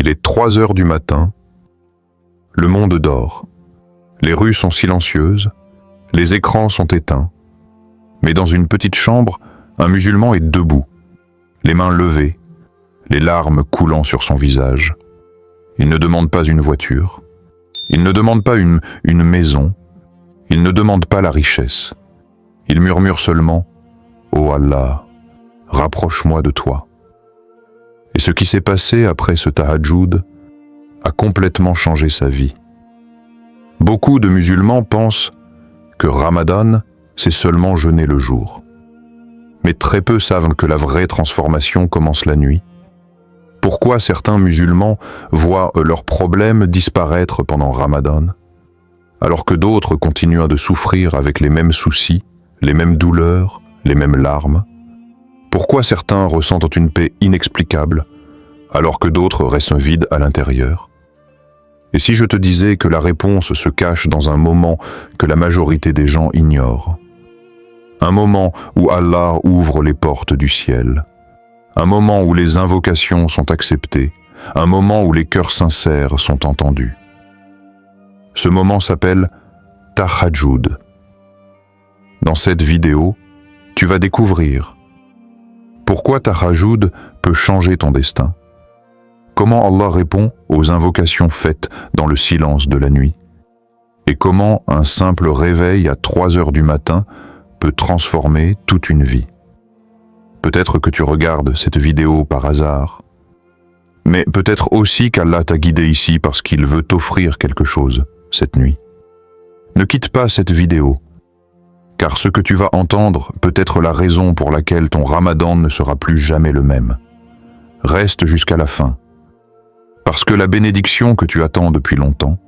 Il est 3 heures du matin. Le monde dort. Les rues sont silencieuses. Les écrans sont éteints. Mais dans une petite chambre, un musulman est debout, les mains levées, les larmes coulant sur son visage. Il ne demande pas une voiture. Il ne demande pas une maison. Il ne demande pas la richesse. Il murmure seulement « Oh Allah, rapproche-moi de toi ». Et ce qui s'est passé après ce tahajjud a complètement changé sa vie. Beaucoup de musulmans pensent que Ramadan, c'est seulement jeûner le jour. Mais très peu savent que la vraie transformation commence la nuit. Pourquoi certains musulmans voient leurs problèmes disparaître pendant Ramadan, alors que d'autres continuent de souffrir avec les mêmes soucis, les mêmes douleurs, les mêmes larmes? Pourquoi certains ressentent une paix inexplicable, alors que d'autres restent vides à l'intérieur? Et si je te disais que la réponse se cache dans un moment que la majorité des gens ignorent? Un moment où Allah ouvre les portes du ciel. Un moment où les invocations sont acceptées. Un moment où les cœurs sincères sont entendus. Ce moment s'appelle Tahajjud. Dans cette vidéo, tu vas découvrir pourquoi Tahajjud peut changer ton destin. Comment Allah répond aux invocations faites dans le silence de la nuit. Et comment un simple réveil à 3 heures du matin peut transformer toute une vie. Peut-être que tu regardes cette vidéo par hasard, mais peut-être aussi qu'Allah t'a guidé ici parce qu'il veut t'offrir quelque chose cette nuit. Ne quitte pas cette vidéo, car ce que tu vas entendre peut être la raison pour laquelle ton Ramadan ne sera plus jamais le même. Reste jusqu'à la fin, parce que la bénédiction que tu attends depuis longtemps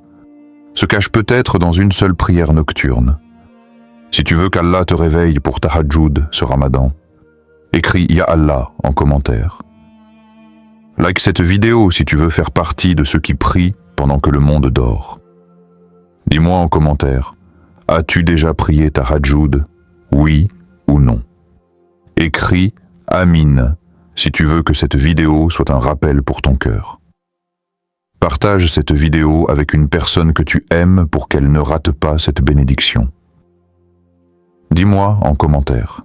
se cache peut-être dans une seule prière nocturne. Si tu veux qu'Allah te réveille pour Tahajjud ce Ramadan, écris Ya Allah en commentaire. Like cette vidéo si tu veux faire partie de ceux qui prient pendant que le monde dort. Dis-moi en commentaire, as-tu déjà prié Tahajjud, oui ou non? Écris Amin si tu veux que cette vidéo soit un rappel pour ton cœur. Partage cette vidéo avec une personne que tu aimes pour qu'elle ne rate pas cette bénédiction. Dis-moi en commentaire,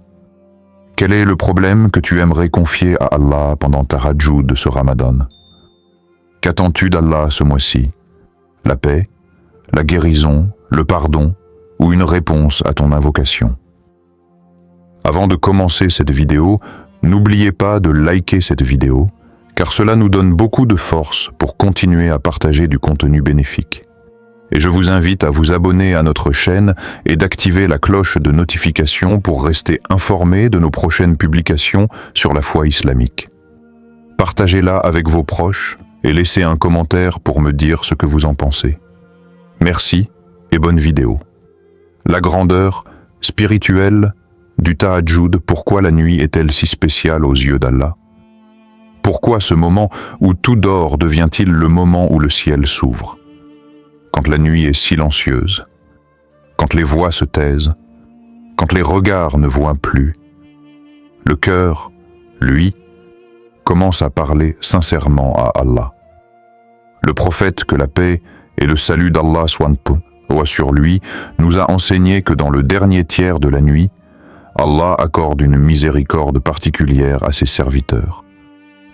quel est le problème que tu aimerais confier à Allah pendant Tahajjud de ce Ramadan? Qu'attends-tu d'Allah ce mois-ci? La paix, la guérison, le pardon ou une réponse à ton invocation? Avant de commencer cette vidéo, n'oubliez pas de liker cette vidéo, car cela nous donne beaucoup de force pour continuer à partager du contenu bénéfique. Et je vous invite à vous abonner à notre chaîne et d'activer la cloche de notification pour rester informé de nos prochaines publications sur la foi islamique. Partagez-la avec vos proches et laissez un commentaire pour me dire ce que vous en pensez. Merci et bonne vidéo. La grandeur spirituelle du Tahajjud, pourquoi la nuit est-elle si spéciale aux yeux d'Allah? Pourquoi ce moment où tout dort devient-il le moment où le ciel s'ouvre? Quand la nuit est silencieuse, quand les voix se taisent, quand les regards ne voient plus, le cœur, lui, commence à parler sincèrement à Allah. Le prophète, que la paix et le salut d'Allah soient sur lui, nous a enseigné que dans le dernier tiers de la nuit, Allah accorde une miséricorde particulière à ses serviteurs.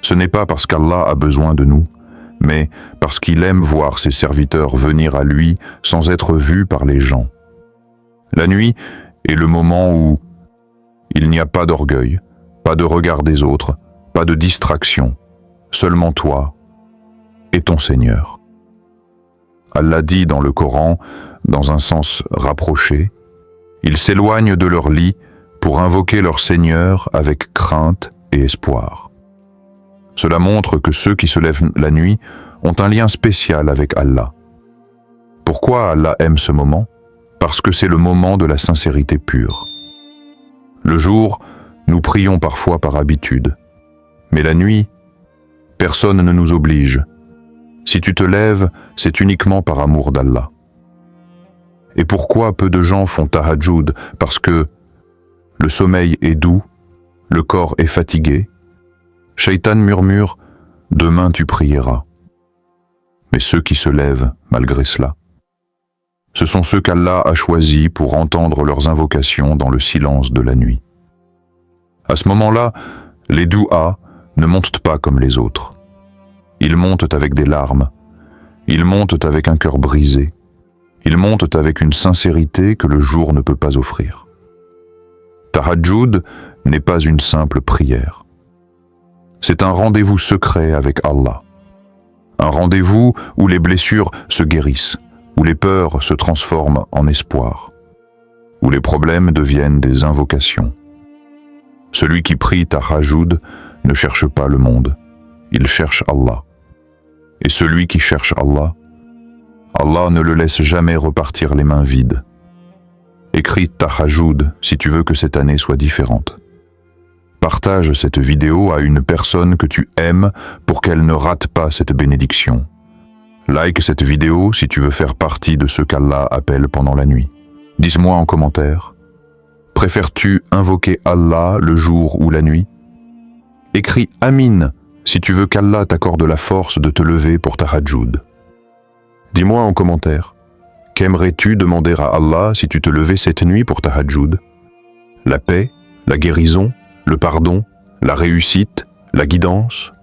Ce n'est pas parce qu'Allah a besoin de nous, mais parce qu'il aime voir ses serviteurs venir à lui sans être vus par les gens. La nuit est le moment où il n'y a pas d'orgueil, pas de regard des autres, pas de distraction, seulement toi et ton Seigneur. Allah dit dans le Coran, dans un sens rapproché, ils s'éloignent de leur lit pour invoquer leur Seigneur avec crainte et espoir. Cela montre que ceux qui se lèvent la nuit ont un lien spécial avec Allah. Pourquoi Allah aime ce moment? Parce que c'est le moment de la sincérité pure. Le jour, nous prions parfois par habitude. Mais la nuit, personne ne nous oblige. Si tu te lèves, c'est uniquement par amour d'Allah. Et pourquoi peu de gens font Tahajjud? Parce que le sommeil est doux, le corps est fatigué. Shaitan murmure « Demain tu prieras ». mais ceux qui se lèvent malgré cela. Ce sont ceux qu'Allah a choisis pour entendre leurs invocations dans le silence de la nuit. À ce moment-là, les douas ne montent pas comme les autres. Ils montent avec des larmes, ils montent avec un cœur brisé, ils montent avec une sincérité que le jour ne peut pas offrir. Tahajjud n'est pas une simple prière. C'est un rendez-vous secret avec Allah. Un rendez-vous où les blessures se guérissent, où les peurs se transforment en espoir, où les problèmes deviennent des invocations. Celui qui prie Tahajjud ne cherche pas le monde, il cherche Allah. Et celui qui cherche Allah, Allah ne le laisse jamais repartir les mains vides. Écris Tahajjud si tu veux que cette année soit différente. Partage cette vidéo à une personne que tu aimes pour qu'elle ne rate pas cette bénédiction. Like cette vidéo si tu veux faire partie de ceux qu'Allah appelle pendant la nuit. Dis-moi en commentaire, préfères-tu invoquer Allah le jour ou la nuit? Écris Amin si tu veux qu'Allah t'accorde la force de te lever pour Tahajjud. Dis-moi en commentaire, qu'aimerais-tu demander à Allah si tu te levais cette nuit pour Tahajjud? La paix, la guérison, le pardon, la réussite, la guidance?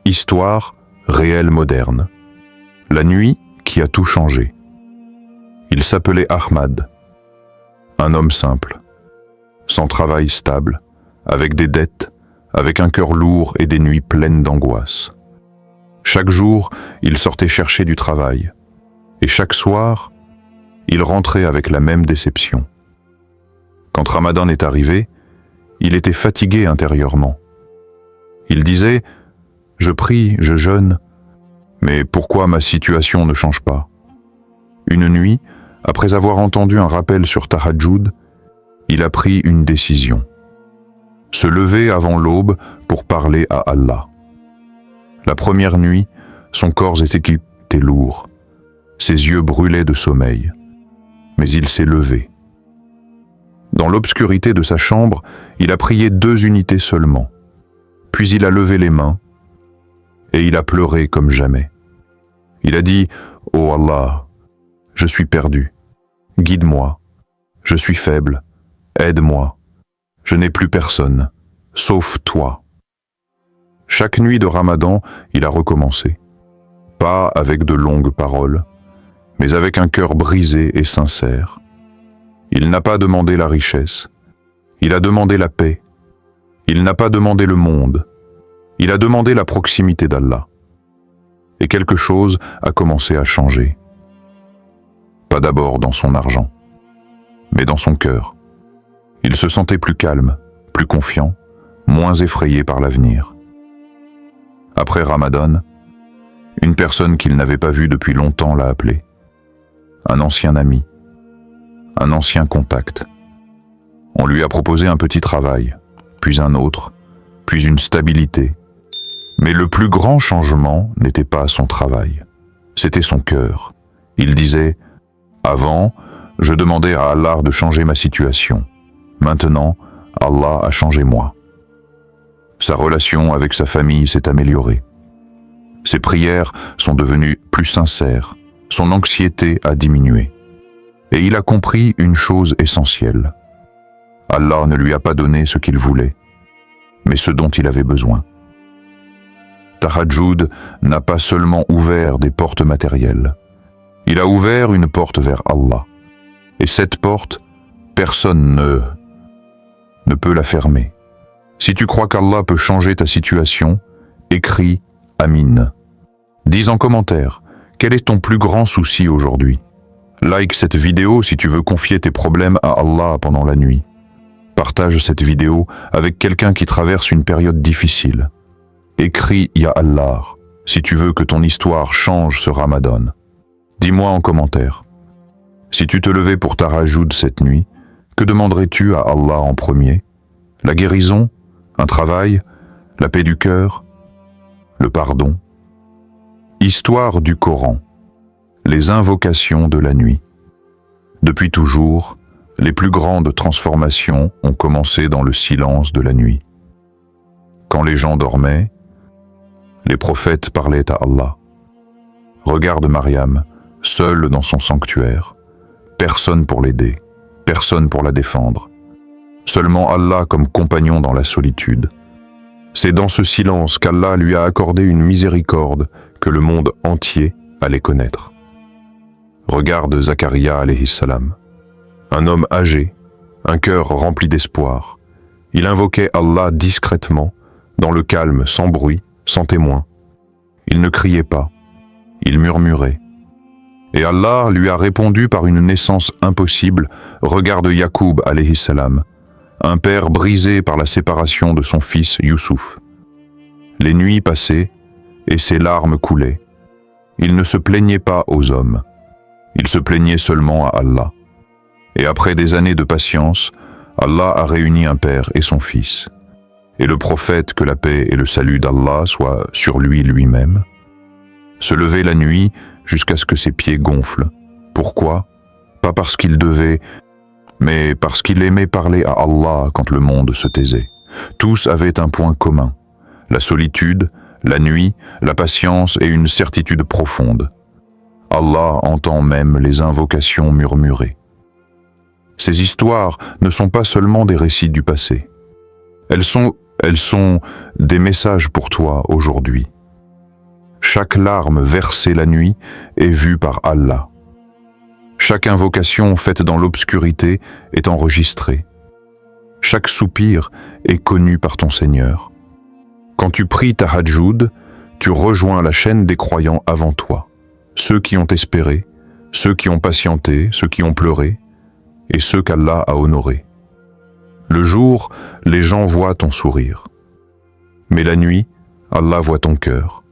Histoire réelle moderne. La nuit qui a tout changé. Il s'appelait Ahmad, un homme simple, sans travail stable, avec des dettes, avec un cœur lourd et des nuits pleines d'angoisse. Chaque jour, il sortait chercher du travail, et chaque soir, il rentrait avec la même déception. Quand Ramadan est arrivé, il était fatigué intérieurement. Il disait « Je prie, je jeûne, mais pourquoi ma situation ne change pas ?» Une nuit, après avoir entendu un rappel sur Tahajjud, il a pris une décision. Se lever avant l'aube pour parler à Allah. La première nuit, son corps était lourd. Ses yeux brûlaient de sommeil. Mais il s'est levé. Dans l'obscurité de sa chambre, il a prié 2 unités seulement. Puis il a levé les mains et il a pleuré comme jamais. Il a dit « Oh Allah, je suis perdu. Guide-moi. Je suis faible. Aide-moi. Je n'ai plus personne, sauf toi. » Chaque nuit de Ramadan, il a recommencé. Pas avec de longues paroles, mais avec un cœur brisé et sincère. Il n'a pas demandé la richesse, il a demandé la paix. Il n'a pas demandé le monde, il a demandé la proximité d'Allah. Et quelque chose a commencé à changer. Pas d'abord dans son argent, mais dans son cœur. Il se sentait plus calme, plus confiant, moins effrayé par l'avenir. Après Ramadan, une personne qu'il n'avait pas vue depuis longtemps l'a appelé. Un ancien ami, un ancien contact. On lui a proposé un petit travail, puis un autre, puis une stabilité. Mais le plus grand changement n'était pas son travail, c'était son cœur. Il disait « Avant, je demandais à Allah de changer ma situation. Maintenant, Allah a changé moi. » Sa relation avec sa famille s'est améliorée. Ses prières sont devenues plus sincères, son anxiété a diminué. Et il a compris une chose essentielle. Allah ne lui a pas donné ce qu'il voulait, mais ce dont il avait besoin. Tahajjud n'a pas seulement ouvert des portes matérielles, il a ouvert une porte vers Allah. Et cette porte, personne ne peut la fermer. Si tu crois qu'Allah peut changer ta situation, écris Amin. Dis en commentaire, quel est ton plus grand souci aujourd'hui? Like cette vidéo si tu veux confier tes problèmes à Allah pendant la nuit. Partage cette vidéo avec quelqu'un qui traverse une période difficile. Écris Ya Allah si tu veux que ton histoire change ce Ramadan. Dis-moi en commentaire. Si tu te levais pour Tahajjud cette nuit, que demanderais-tu à Allah en premier? La guérison? Un travail? La paix du cœur? Le pardon? Histoire du Coran. Les invocations de la nuit. Depuis toujours, les plus grandes transformations ont commencé dans le silence de la nuit. Quand les gens dormaient, les prophètes parlaient à Allah. Regarde Mariam, seule dans son sanctuaire. Personne pour l'aider, personne pour la défendre. Seulement Allah comme compagnon dans la solitude. C'est dans ce silence qu'Allah lui a accordé une miséricorde que le monde entier allait connaître. Regarde Zacharia alayhi salam, un homme âgé, un cœur rempli d'espoir. Il invoquait Allah discrètement, dans le calme, sans bruit, sans témoin. Il ne criait pas, il murmurait. Et Allah lui a répondu par une naissance impossible. Regarde Yacoub alayhi salam, un père brisé par la séparation de son fils Youssouf. Les nuits passaient et ses larmes coulaient. Il ne se plaignait pas aux hommes, il se plaignait seulement à Allah. Et après des années de patience, Allah a réuni un père et son fils. Et le prophète, que la paix et le salut d'Allah soient sur lui lui-même, se levait la nuit jusqu'à ce que ses pieds gonflent. Pourquoi? Pas parce qu'il devait, mais parce qu'il aimait parler à Allah quand le monde se taisait. Tous avaient un point commun, la solitude, la nuit, la patience et une certitude profonde. Allah entend même les invocations murmurées. Ces histoires ne sont pas seulement des récits du passé. Elles sont des messages pour toi aujourd'hui. Chaque larme versée la nuit est vue par Allah. Chaque invocation faite dans l'obscurité est enregistrée. Chaque soupir est connu par ton Seigneur. Quand tu pries Tahajjud, tu rejoins la chaîne des croyants avant toi. Ceux qui ont espéré, ceux qui ont patienté, ceux qui ont pleuré, et ceux qu'Allah a honorés. Le jour, les gens voient ton sourire. Mais la nuit, Allah voit ton cœur.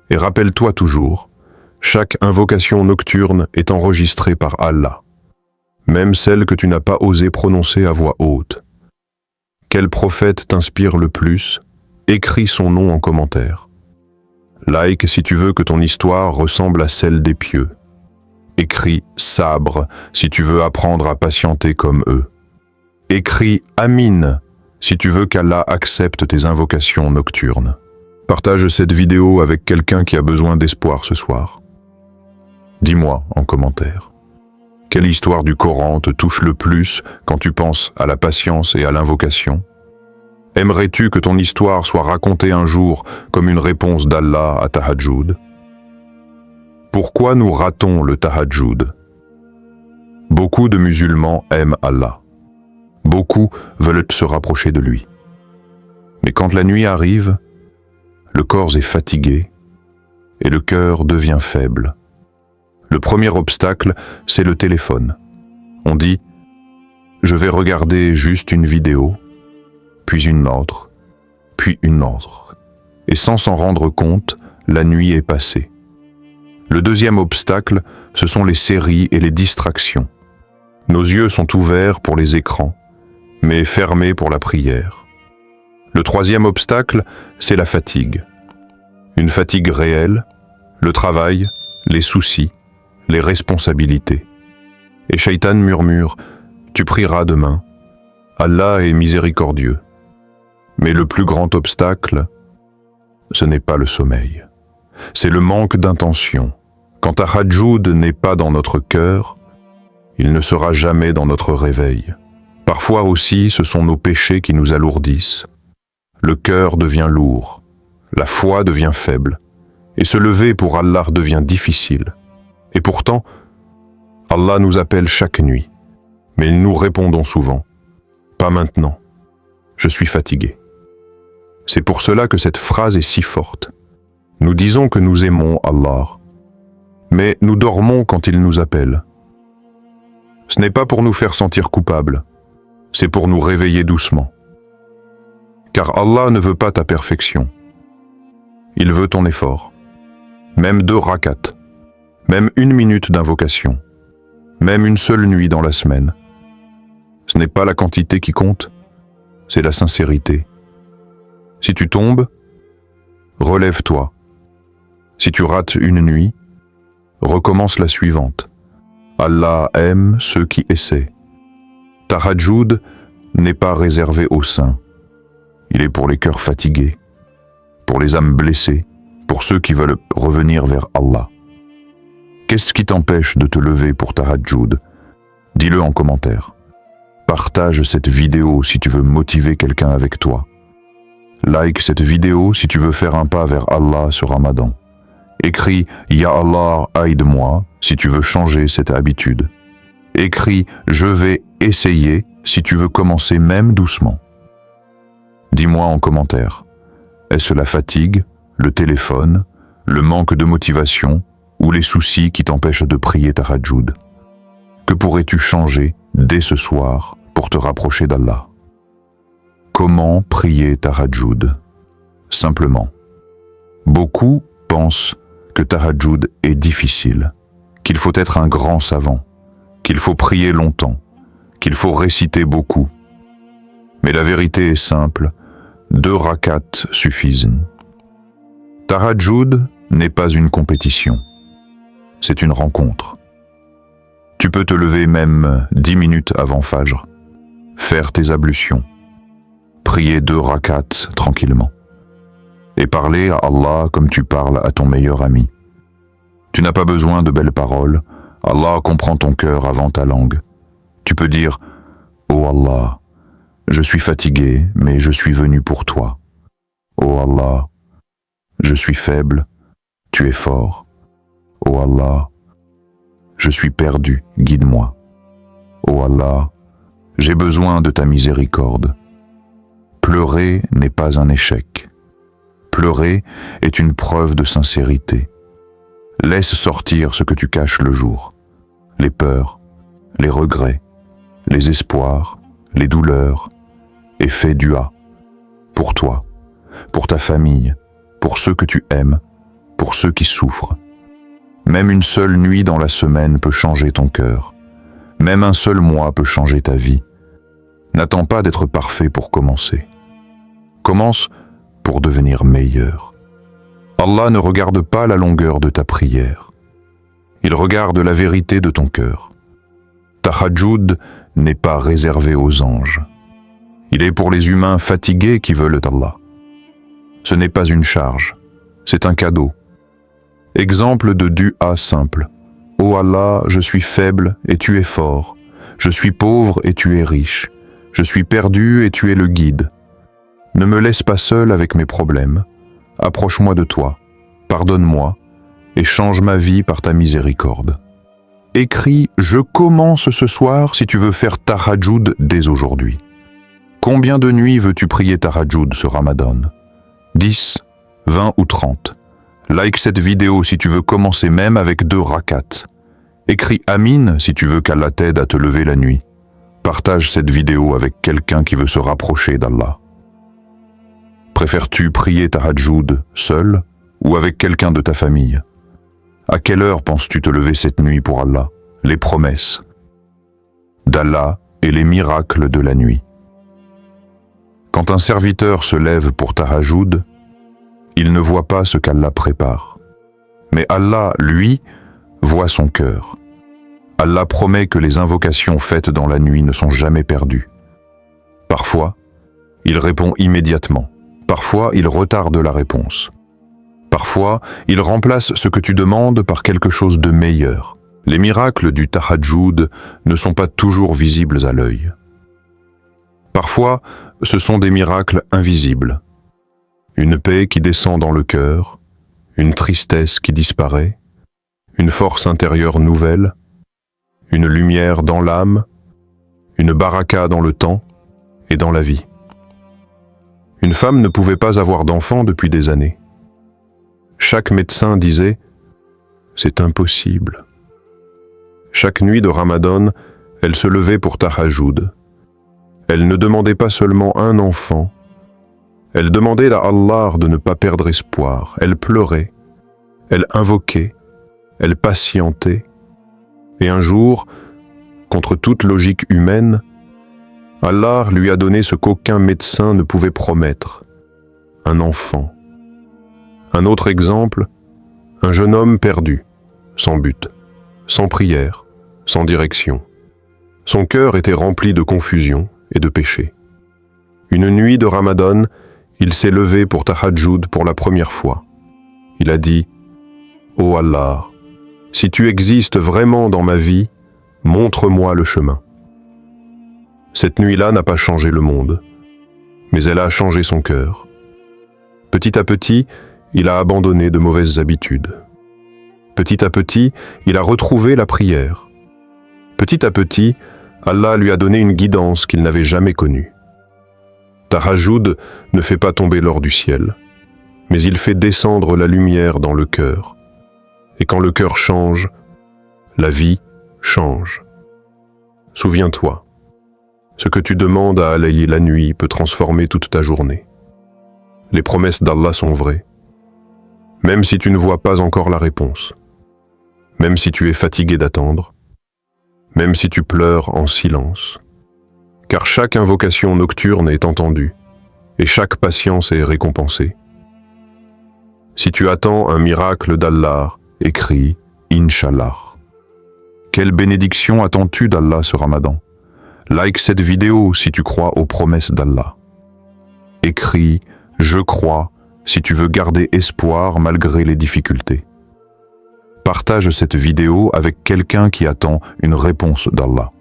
Et rappelle-toi toujours, chaque invocation nocturne est enregistrée par Allah, même celle que tu n'as pas osé prononcer à voix haute. Quel prophète t'inspire le plus? Écris son nom en commentaire. Like si tu veux que ton histoire ressemble à celle des pieux. Écris Sabre si tu veux apprendre à patienter comme eux. Écris Amin si tu veux qu'Allah accepte tes invocations nocturnes. Partage cette vidéo avec quelqu'un qui a besoin d'espoir ce soir. Dis-moi en commentaire. Quelle histoire du Coran te touche le plus quand tu penses à la patience et à l'invocation? Aimerais-tu que ton histoire soit racontée un jour comme une réponse d'Allah à Tahajjud? Pourquoi nous ratons le Tahajjud? Beaucoup de musulmans aiment Allah. Beaucoup veulent se rapprocher de lui. Mais quand la nuit arrive, le corps est fatigué et le cœur devient faible. Le premier obstacle, c'est le téléphone. On dit « Je vais regarder juste une vidéo », puis une autre, puis une autre. Et sans s'en rendre compte, la nuit est passée. Le deuxième obstacle, ce sont les séries et les distractions. Nos yeux sont ouverts pour les écrans, mais fermés pour la prière. Le troisième obstacle, c'est la fatigue. Une fatigue réelle, le travail, les soucis, les responsabilités. Et Shaitan murmure « Tu prieras demain. Allah est miséricordieux. » Mais le plus grand obstacle, ce n'est pas le sommeil. C'est le manque d'intention. Quand Tahajjud n'est pas dans notre cœur, il ne sera jamais dans notre réveil. Parfois aussi, ce sont nos péchés qui nous alourdissent. Le cœur devient lourd, la foi devient faible, et se lever pour Allah devient difficile. Et pourtant, Allah nous appelle chaque nuit, mais nous répondons souvent « Pas maintenant, je suis fatigué ». C'est pour cela que cette phrase est si forte. Nous disons que nous aimons Allah, mais nous dormons quand il nous appelle. Ce n'est pas pour nous faire sentir coupables, c'est pour nous réveiller doucement. Car Allah ne veut pas ta perfection. Il veut ton effort. Même 2 rakats, même 1 minute d'invocation, même une seule nuit dans la semaine. Ce n'est pas la quantité qui compte, c'est la sincérité. Si tu tombes, relève-toi. Si tu rates une nuit, recommence la suivante. Allah aime ceux qui essaient. Tahajjud n'est pas réservé aux saints. Il est pour les cœurs fatigués, pour les âmes blessées, pour ceux qui veulent revenir vers Allah. Qu'est-ce qui t'empêche de te lever pour tahajjud? Dis-le en commentaire. Partage cette vidéo si tu veux motiver quelqu'un avec toi. Like cette vidéo si tu veux faire un pas vers Allah ce Ramadan. Écris « Ya Allah, aide-moi » si tu veux changer cette habitude. Écris « Je vais essayer » si tu veux commencer même doucement. Dis-moi en commentaire. Est-ce la fatigue, le téléphone, le manque de motivation ou les soucis qui t'empêchent de prier tahajjud? Que pourrais-tu changer dès ce soir pour te rapprocher d'Allah? Comment prier tahajjud? Simplement. Beaucoup pensent que tahajjud est difficile, qu'il faut être un grand savant, qu'il faut prier longtemps, qu'il faut réciter beaucoup. Mais la vérité est simple, 2 rakats suffisent. Tahajjud n'est pas une compétition, c'est une rencontre. Tu peux te lever même 10 minutes avant Fajr, faire tes ablutions, prier 2 rakats tranquillement et parler à Allah comme tu parles à ton meilleur ami. Tu n'as pas besoin de belles paroles, Allah comprend ton cœur avant ta langue. Tu peux dire « Oh Allah, je suis fatigué, mais je suis venu pour toi. Oh Allah, je suis faible, tu es fort. Oh Allah, je suis perdu, guide-moi. Oh Allah, j'ai besoin de ta miséricorde. » Pleurer n'est pas un échec. Pleurer est une preuve de sincérité. Laisse sortir ce que tu caches le jour. Les peurs, les regrets, les espoirs, les douleurs, et fais dua. Pour toi, pour ta famille, pour ceux que tu aimes, pour ceux qui souffrent. Même une seule nuit dans la semaine peut changer ton cœur. Même un seul mois peut changer ta vie. N'attends pas d'être parfait pour commencer. Commence pour devenir meilleur. Allah ne regarde pas la longueur de ta prière. Il regarde la vérité de ton cœur. Tahajjud n'est pas réservé aux anges. Il est pour les humains fatigués qui veulent Allah. Ce n'est pas une charge, c'est un cadeau. Exemple de dua simple. Ô Allah, je suis faible et tu es fort. Je suis pauvre et tu es riche. Je suis perdu et tu es le guide. Ne me laisse pas seul avec mes problèmes. Approche-moi de toi, pardonne-moi et change ma vie par ta miséricorde. Écris « Je commence ce soir » si tu veux faire tahajjud dès aujourd'hui. Combien de nuits veux-tu prier tahajjud ce Ramadan? 10, 20 ou 30? Like cette vidéo si tu veux commencer même avec 2 rakats. Écris « Amin » si tu veux qu'Allah t'aide à te lever la nuit. Partage cette vidéo avec quelqu'un qui veut se rapprocher d'Allah. Préfères-tu prier tahajjud seul ou avec quelqu'un de ta famille? À quelle heure penses-tu te lever cette nuit pour Allah? Les promesses d'Allah et les miracles de la nuit. Quand un serviteur se lève pour tahajjud, il ne voit pas ce qu'Allah prépare. Mais Allah, lui, voit son cœur. Allah promet que les invocations faites dans la nuit ne sont jamais perdues. Parfois, il répond immédiatement. Parfois, il retarde la réponse. Parfois, il remplace ce que tu demandes par quelque chose de meilleur. Les miracles du tahajjud ne sont pas toujours visibles à l'œil. Parfois, ce sont des miracles invisibles. Une paix qui descend dans le cœur, une tristesse qui disparaît, une force intérieure nouvelle, une lumière dans l'âme, une baraka dans le temps et dans la vie. Une femme ne pouvait pas avoir d'enfant depuis des années. Chaque médecin disait « c'est impossible ». Chaque nuit de Ramadan, elle se levait pour tahajjud. Elle ne demandait pas seulement un enfant, elle demandait à Allah de ne pas perdre espoir. Elle pleurait, elle invoquait, elle patientait. Et un jour, contre toute logique humaine, Allah lui a donné ce qu'aucun médecin ne pouvait promettre, un enfant. Un autre exemple, un jeune homme perdu, sans but, sans prière, sans direction. Son cœur était rempli de confusion et de péché. Une nuit de Ramadan, il s'est levé pour tahajjud pour la première fois. Il a dit « Ô Allah, Si tu existes vraiment dans ma vie, montre-moi le chemin. Cette nuit-là n'a pas changé le monde, mais elle a changé son cœur. Petit à petit, il a abandonné de mauvaises habitudes. Petit à petit, il a retrouvé la prière. Petit à petit, Allah lui a donné une guidance qu'il n'avait jamais connue. Tahajjud ne fait pas tomber l'or du ciel, mais il fait descendre la lumière dans le cœur. Et quand le cœur change, la vie change. Souviens-toi, ce que tu demandes à Allah la nuit peut transformer toute ta journée. Les promesses d'Allah sont vraies, même si tu ne vois pas encore la réponse, même si tu es fatigué d'attendre, même si tu pleures en silence, car chaque invocation nocturne est entendue et chaque patience est récompensée. Si tu attends un miracle d'Allah, écris « Inch'Allah ». Quelle bénédiction attends-tu d'Allah ce Ramadan? Like cette vidéo si tu crois aux promesses d'Allah. Écris « Je crois » si tu veux garder espoir malgré les difficultés. Partage cette vidéo avec quelqu'un qui attend une réponse d'Allah.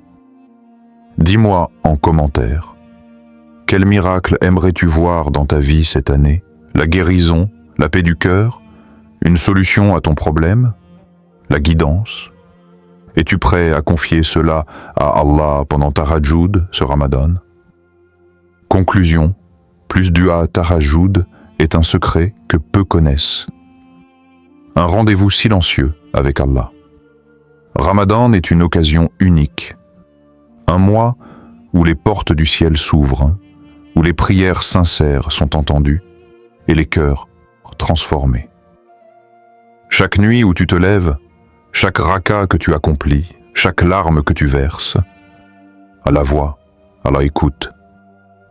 Dis-moi en commentaire, quel miracle aimerais-tu voir dans ta vie cette année? La guérison, la paix du cœur, une solution à ton problème, la guidance? Es-tu prêt à confier cela à Allah pendant Tahajjud, ce Ramadan? Conclusion, plus dua Tahajjud est un secret que peu connaissent. Un rendez-vous silencieux avec Allah. Ramadan est une occasion unique. Un mois où les portes du ciel s'ouvrent, où les prières sincères sont entendues et les cœurs transformés. Chaque nuit où tu te lèves, chaque raka que tu accomplis, chaque larme que tu verses, Allah voit, Allah écoute,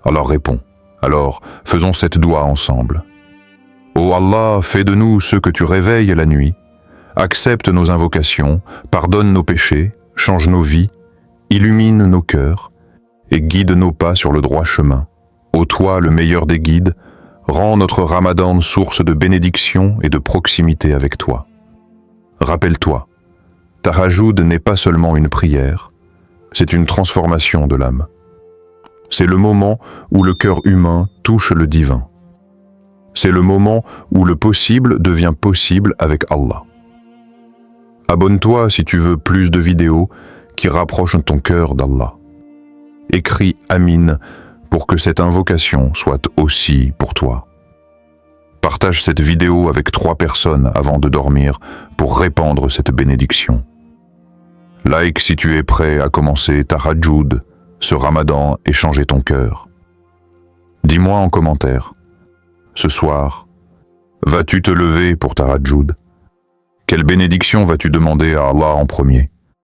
Allah répond. Alors, faisons cette doua ensemble. Ô Allah, fais de nous ceux que tu réveilles la nuit, accepte nos invocations, pardonne nos péchés, change nos vies, illumine nos cœurs et guide nos pas sur le droit chemin. Ô toi, le meilleur des guides, rends notre Ramadan source de bénédiction et de proximité avec toi. Rappelle-toi, Tahajjud n'est pas seulement une prière, c'est une transformation de l'âme. C'est le moment où le cœur humain touche le divin. C'est le moment où le possible devient possible avec Allah. Abonne-toi si tu veux plus de vidéos qui rapprochent ton cœur d'Allah. Écris Amin pour que cette invocation soit aussi pour toi. Partage cette vidéo avec 3 personnes avant de dormir pour répandre cette bénédiction. Like si tu es prêt à commencer Tahajjud, ce Ramadan et changer ton cœur. Dis-moi en commentaire, ce soir, vas-tu te lever pour Tahajjud? Quelle bénédiction vas-tu demander à Allah en premier?